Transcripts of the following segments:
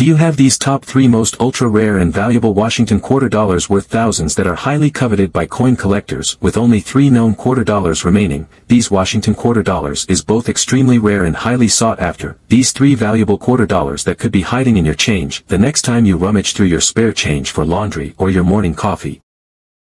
Do you have these top 3 most ultra-rare and valuable Washington quarter dollars worth thousands that are highly coveted by coin collectors with only 3 known quarter dollars remaining? These Washington quarter dollars is both extremely rare and highly sought after. These 3 valuable quarter dollars that could be hiding in your change the next time you rummage through your spare change for laundry or your morning coffee.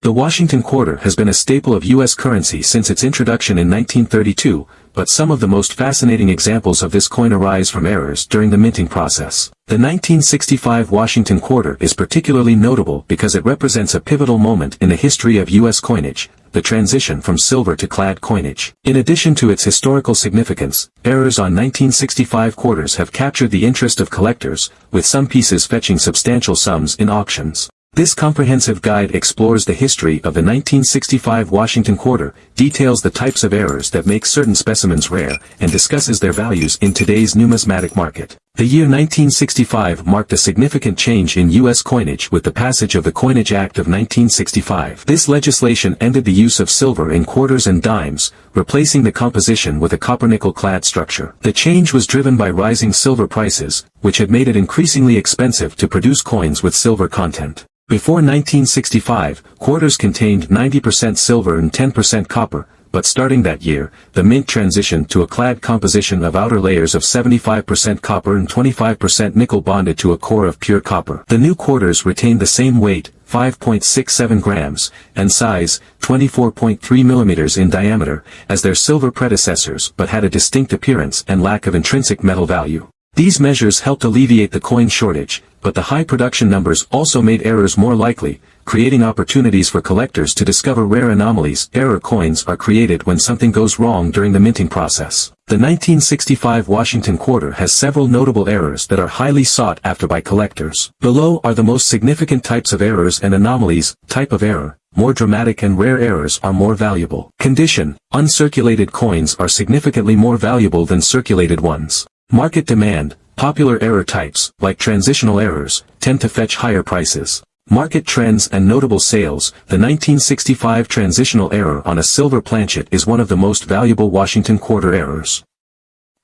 The Washington quarter has been a staple of U.S. currency since its introduction in 1932, but some of the most fascinating examples of this coin arise from errors during the minting process. The 1965 Washington quarter is particularly notable because it represents a pivotal moment in the history of U.S. coinage, the transition from silver to clad coinage. In addition to its historical significance, errors on 1965 quarters have captured the interest of collectors, with some pieces fetching substantial sums in auctions. This comprehensive guide explores the history of the 1965 Washington quarter, details the types of errors that make certain specimens rare, and discusses their values in today's numismatic market. The year 1965 marked a significant change in U.S. coinage with the passage of the Coinage Act of 1965. This legislation ended the use of silver in quarters and dimes, replacing the composition with a copper-nickel clad structure. The change was driven by rising silver prices, which had made it increasingly expensive to produce coins with silver content. Before 1965, quarters contained 90% silver and 10% copper, but starting that year, the mint transitioned to a clad composition of outer layers of 75% copper and 25% nickel bonded to a core of pure copper. The new quarters retained the same weight, 5.67 grams, and size, 24.3 millimeters in diameter, as their silver predecessors but had a distinct appearance and lack of intrinsic metal value. These measures helped alleviate the coin shortage, but the high production numbers also made errors more likely, creating opportunities for collectors to discover rare anomalies. Error coins are created when something goes wrong during the minting process. The 1965 Washington quarter has several notable errors that are highly sought after by collectors. Below are the most significant types of errors and anomalies. Type of error: more dramatic and rare errors are more valuable. Condition: uncirculated coins are significantly more valuable than circulated ones. Market demand: popular error types, like transitional errors, tend to fetch higher prices. Market trends and notable sales: the 1965 transitional error on a silver planchet is one of the most valuable Washington quarter errors.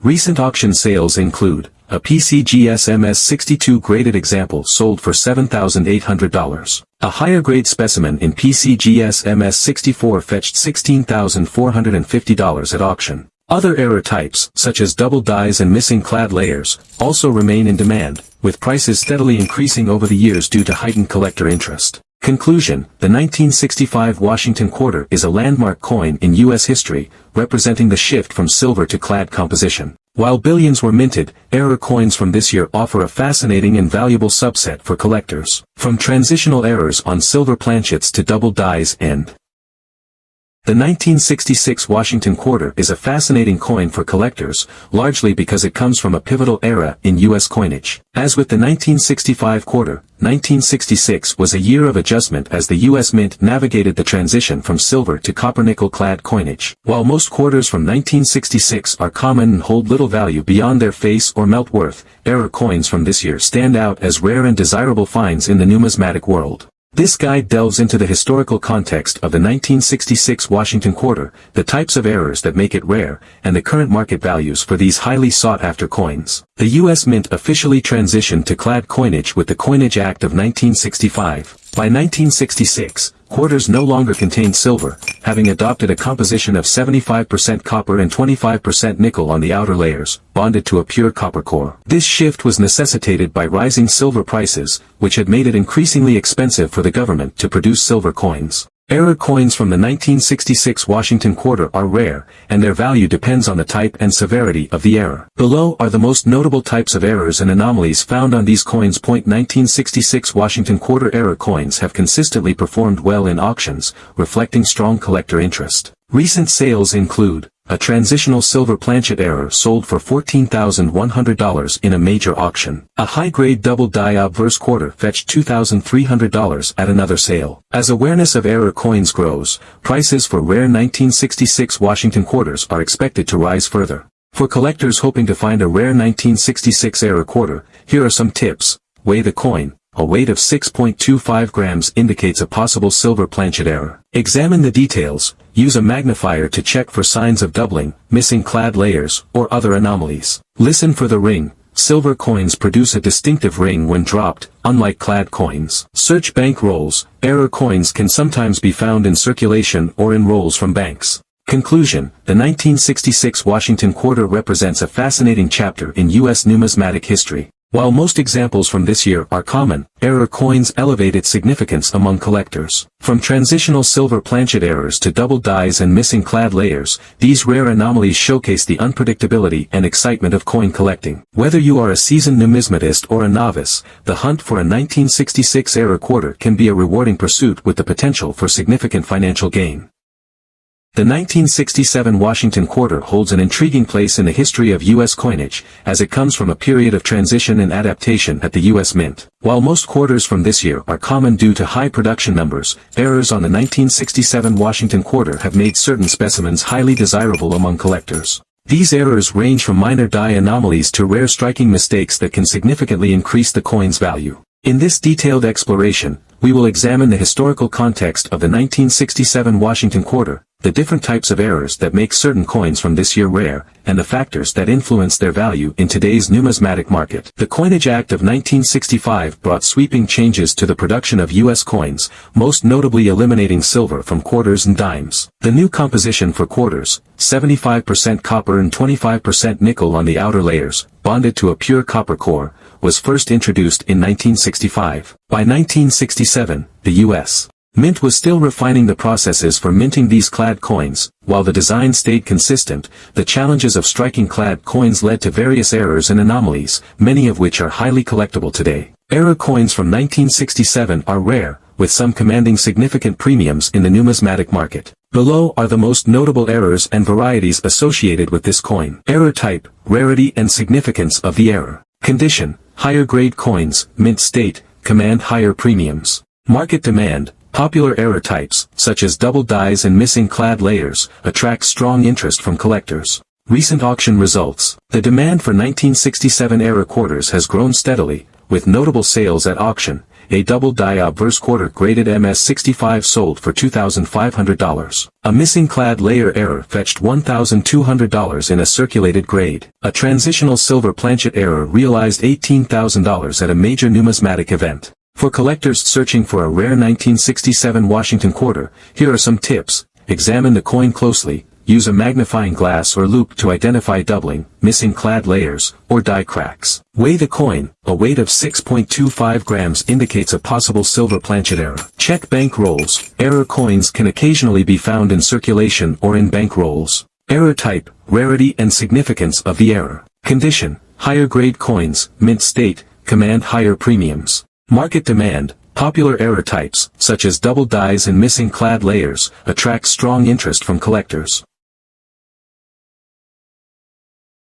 Recent auction sales include a PCGS MS62 graded example sold for $7,800. A higher grade specimen in PCGS MS64 fetched $16,450 at auction. Other error types, such as double dies and missing clad layers, also remain in demand, with prices steadily increasing over the years due to heightened collector interest. Conclusion: the 1965 Washington quarter is a landmark coin in U.S. history, representing the shift from silver to clad composition. While billions were minted, error coins from this year offer a fascinating and valuable subset for collectors. From transitional errors on silver planchets to double dies and the 1966 Washington quarter is a fascinating coin for collectors, largely because it comes from a pivotal era in U.S. coinage. As with the 1965 quarter, 1966 was a year of adjustment as the U.S. Mint navigated the transition from silver to copper-nickel clad coinage. While most quarters from 1966 are common and hold little value beyond their face or melt worth, error coins from this year stand out as rare and desirable finds in the numismatic world. This guide delves into the historical context of the 1966 Washington quarter, the types of errors that make it rare, and the current market values for these highly sought-after coins. The U.S. Mint officially transitioned to clad coinage with the Coinage Act of 1965. By 1966, quarters no longer contained silver, having adopted a composition of 75% copper and 25% nickel on the outer layers, bonded to a pure copper core. This shift was necessitated by rising silver prices, which had made it increasingly expensive for the government to produce silver coins. Error coins from the 1966 Washington quarter are rare, and their value depends on the type and severity of the error. Below are the most notable types of errors and anomalies found on these coins. 1966 Washington quarter error coins have consistently performed well in auctions, reflecting strong collector interest. Recent sales include a transitional silver planchet error sold for $14,100 in a major auction. A high-grade double die obverse quarter fetched $2,300 at another sale. As awareness of error coins grows, prices for rare 1966 Washington quarters are expected to rise further. For collectors hoping to find a rare 1966 error quarter, here are some tips. Weigh the coin. A weight of 6.25 grams indicates a possible silver planchet error. Examine the details. Use a magnifier to check for signs of doubling, missing clad layers, or other anomalies. Listen for the ring. silver coins produce a distinctive ring when dropped, unlike clad coins. Search bank rolls. Error coins can sometimes be found in circulation or in rolls from banks. Conclusion: the 1966 Washington quarter represents a fascinating chapter in U.S. numismatic history. While most examples from this year are common, error coins elevate its significance among collectors. From transitional silver planchet errors to double dies and missing clad layers, these rare anomalies showcase the unpredictability and excitement of coin collecting. Whether you are a seasoned numismatist or a novice, the hunt for a 1966 error quarter can be a rewarding pursuit with the potential for significant financial gain. The 1967 Washington quarter holds an intriguing place in the history of U.S. coinage, as it comes from a period of transition and adaptation at the U.S. Mint. While most quarters from this year are common due to high production numbers, errors on the 1967 Washington quarter have made certain specimens highly desirable among collectors. These errors range from minor die anomalies to rare striking mistakes that can significantly increase the coin's value. In this detailed exploration, we will examine the historical context of the 1967 Washington quarter, the different types of errors that make certain coins from this year rare, and the factors that influence their value in today's numismatic market. The Coinage Act of 1965 brought sweeping changes to the production of U.S. coins, most notably eliminating silver from quarters and dimes. The new composition for quarters, 75% copper and 25% nickel on the outer layers, bonded to a pure copper core, was first introduced in 1965. By 1967, the U.S. Mint was still refining the processes for minting these clad coins. While the design stayed consistent, the challenges of striking clad coins led to various errors and anomalies, many of which are highly collectible today. Error coins from 1967 are rare, with some commanding significant premiums in the numismatic market. Below are the most notable errors and varieties associated with this coin. Error type, rarity and significance of the error. Condition: higher grade coins, mint state, command higher premiums. Market demand: popular error types, such as double dies and missing clad layers, attract strong interest from collectors. Recent auction results: the demand for 1967 error quarters has grown steadily, with notable sales at auction. A double die obverse quarter graded MS65 sold for $2,500. A missing clad layer error fetched $1,200 in a circulated grade. A transitional silver planchet error realized $18,000 at a major numismatic event. For collectors searching for a rare 1967 Washington quarter, here are some tips. Examine the coin closely. Use a magnifying glass or loupe to identify doubling, missing clad layers, or die cracks. Weigh the coin. A weight of 6.25 grams indicates a possible silver planchet error. Check bank rolls. Error coins can occasionally be found in circulation or in bank rolls. Error type, rarity and significance of the error. Condition: higher grade coins, mint state, command higher premiums. Market demand: popular error types, such as double dies and missing clad layers, attract strong interest from collectors.